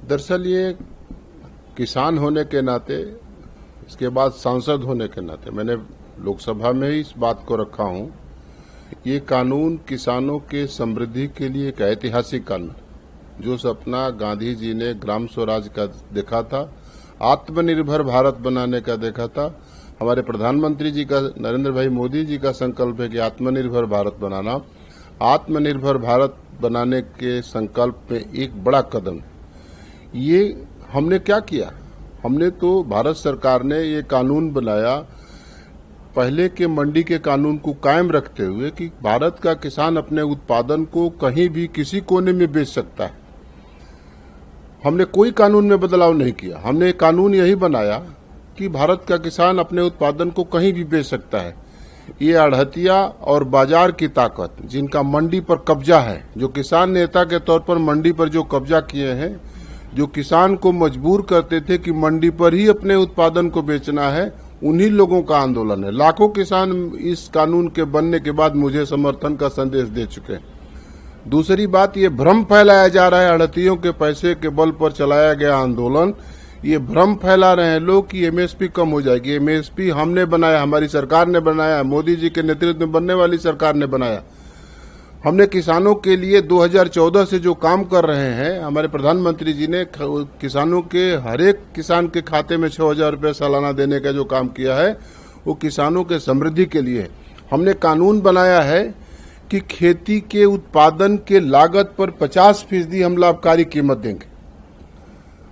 दरअसल ये किसान होने के नाते, इसके बाद सांसद होने के नाते मैंने लोकसभा में ही इस बात को रखा हूं। ये कानून किसानों के समृद्धि के लिए एक ऐतिहासिक कानून, जो सपना गांधी जी ने ग्राम स्वराज का देखा था, आत्मनिर्भर भारत बनाने का देखा था। हमारे प्रधानमंत्री जी का, नरेंद्र भाई मोदी जी का संकल्प है कि आत्मनिर्भर भारत बनाना। आत्मनिर्भर भारत बनाने के संकल्प में एक बड़ा कदम ये हमने क्या किया, हमने तो भारत सरकार ने ये कानून बनाया पहले के मंडी के कानून को कायम रखते हुए कि भारत का किसान अपने उत्पादन को कहीं भी किसी कोने में बेच सकता है। हमने कोई कानून में बदलाव नहीं किया। हमने कानून यही बनाया कि भारत का किसान अपने उत्पादन को कहीं भी बेच सकता है। ये आढ़तिया और बाजार की ताकत, जिनका मंडी पर कब्जा है, जो किसान नेता के तौर पर मंडी पर जो कब्जा किए हैं, जो किसान को मजबूर करते थे कि मंडी पर ही अपने उत्पादन को बेचना है, उन्हीं लोगों का आंदोलन है। लाखों किसान इस कानून के बनने के बाद मुझे समर्थन का संदेश दे चुके हैं। दूसरी बात, ये भ्रम फैलाया जा रहा है, आढ़तियों के पैसे के बल पर चलाया गया आंदोलन, ये भ्रम फैला रहे हैं लोग कि एमएसपी कम हो जाएगी। एमएसपी हमने बनाया, हमारी सरकार ने बनाया, मोदी जी के नेतृत्व में बनने वाली सरकार ने बनाया। हमने किसानों के लिए 2014 से जो काम कर रहे हैं, हमारे प्रधानमंत्री जी ने किसानों के हर एक किसान के खाते में 6,000 रुपये सालाना देने का जो काम किया है, वो किसानों के समृद्धि के लिए। हमने कानून बनाया है कि खेती के उत्पादन के लागत पर 50% हम लाभकारी कीमत देंगे।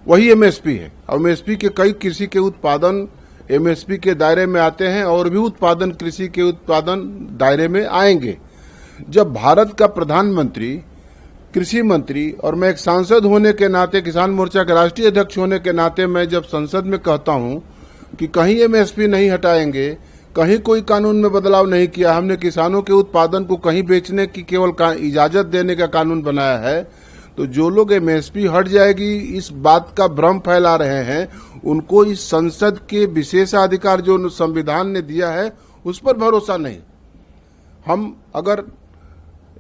वही एमएसपी है। एमएसपी के कई कृषि के उत्पादन एमएसपी के दायरे में आते हैं और भी उत्पादन कृषि के उत्पादन दायरे में आएंगे। जब भारत का प्रधानमंत्री, कृषि मंत्री और मैं एक सांसद होने के नाते, किसान मोर्चा के राष्ट्रीय अध्यक्ष होने के नाते, मैं जब संसद में कहता हूं कि कहीं एमएसपी नहीं हटाएंगे, कहीं कोई कानून में बदलाव नहीं किया, हमने किसानों के उत्पादन को कहीं बेचने की केवल इजाजत देने का कानून बनाया है, तो जो लोग एमएसपी हट जाएगी इस बात का भ्रम फैला रहे हैं, उनको इस संसद के विशेषाधिकार जो संविधान ने दिया है उस पर भरोसा नहीं। हम अगर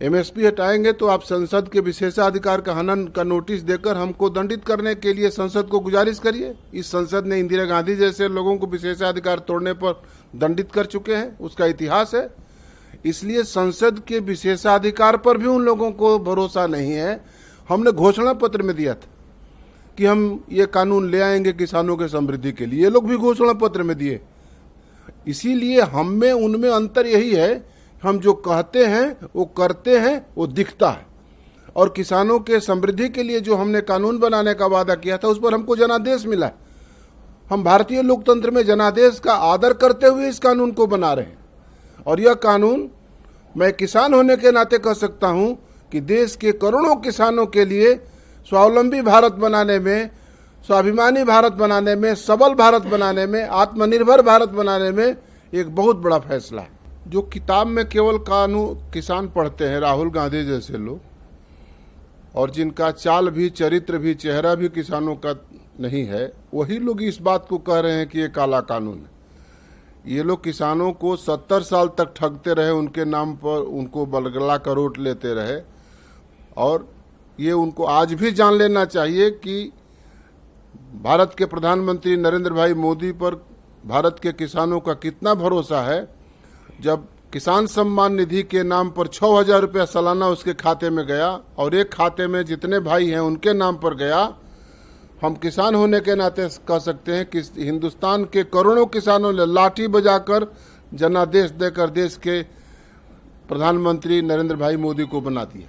एमएसपी हटाएंगे तो आप संसद के विशेषाधिकार का हनन का नोटिस देकर हमको दंडित करने के लिए संसद को गुजारिश करिए। इस संसद ने इंदिरा गांधी जैसे लोगों को विशेषाधिकार तोड़ने पर दंडित कर चुके हैं, उसका इतिहास है। इसलिए संसद के विशेषाधिकार पर भी उन लोगों को भरोसा नहीं है। हमने घोषणा पत्र में दिया था कि हम ये कानून ले आएंगे किसानों के समृद्धि के लिए, ये लोग भी घोषणा पत्र में दिए। इसीलिए हम में उनमें अंतर यही है, हम जो कहते हैं वो करते हैं, वो दिखता है। और किसानों के समृद्धि के लिए जो हमने कानून बनाने का वादा किया था, उस पर हमको जनादेश मिला। हम भारतीय लोकतंत्र में जनादेश का आदर करते हुए इस कानून को बना रहे हैं। और यह कानून, मैं किसान होने के नाते कह सकता हूं कि देश के करोड़ों किसानों के लिए स्वावलंबी भारत बनाने में, स्वाभिमानी भारत बनाने में, सबल भारत बनाने में, आत्मनिर्भर भारत बनाने में एक बहुत बड़ा फैसला है। जो किताब में केवल कानून किसान पढ़ते हैं, राहुल गांधी जैसे लोग, और जिनका चाल भी, चरित्र भी, चेहरा भी किसानों का नहीं है, वही लोग इस बात को कह रहे हैं कि ये काला कानून है। ये लोग किसानों को 70 साल तक ठगते रहे, उनके नाम पर उनको बलगला करोट लेते रहे। और ये उनको आज भी जान लेना चाहिए कि भारत के प्रधानमंत्री नरेंद्र भाई मोदी पर भारत के किसानों का कितना भरोसा है। जब किसान सम्मान निधि के नाम पर 6,000 रुपया सालाना उसके खाते में गया और एक खाते में जितने भाई हैं उनके नाम पर गया, हम किसान होने के नाते कह सकते हैं कि हिंदुस्तान के करोड़ों किसानों ने लाठी बजाकर जनादेश देकर देश के प्रधानमंत्री नरेंद्र भाई मोदी को बना दिया।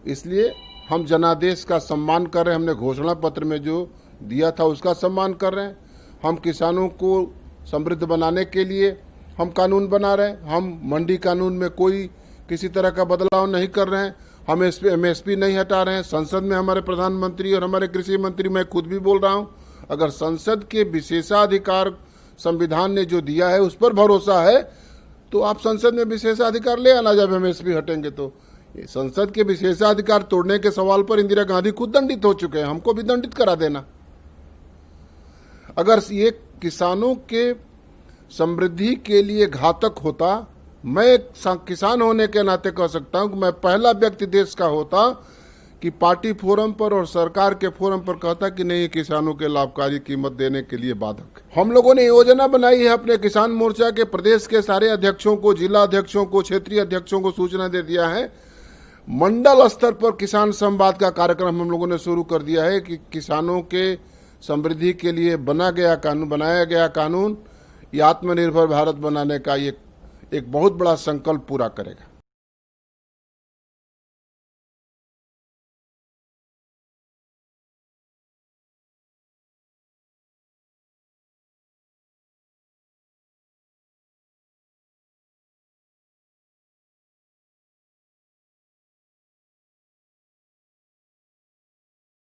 इसलिए हम जनादेश का सम्मान कर रहे हैं। हमने घोषणा पत्र में जो दिया था उसका सम्मान कर रहे हैं। हम किसानों को समृद्ध बनाने के लिए हम कानून बना रहे हैं। हम मंडी कानून में कोई किसी तरह का बदलाव नहीं कर रहे हैं। हम एमएसपी नहीं हटा रहे हैं। संसद में हमारे प्रधानमंत्री और हमारे कृषि मंत्री, मैं खुद भी बोल रहा हूं, अगर संसद के विशेषाधिकार संविधान ने जो दिया है उस पर भरोसा है तो आप संसद में विशेषाधिकार ले आना। जब एमएसपी हटेंगे तो संसद के विशेषाधिकार तोड़ने के सवाल पर इंदिरा गांधी खुद दंडित हो चुके हैं, हमको भी दंडित करा देना। अगर ये किसानों के समृद्धि के लिए घातक होता, मैं किसान होने के नाते कह सकता हूं कि मैं पहला व्यक्ति देश का होता कि पार्टी फोरम पर और सरकार के फोरम पर कहता कि नहीं, ये किसानों के लाभकारी कीमत देने के लिए बाधक है। हम लोगों ने योजना बनाई है, अपने किसान मोर्चा के प्रदेश के सारे अध्यक्षों को, जिला अध्यक्षों को, क्षेत्रीय अध्यक्षों को सूचना दे दिया है। मंडल स्तर पर किसान संवाद का कार्यक्रम हम लोगों ने शुरू कर दिया है कि किसानों के समृद्धि के लिए बनाया गया कानून ये आत्मनिर्भर भारत बनाने का एक बहुत बड़ा संकल्प पूरा करेगा।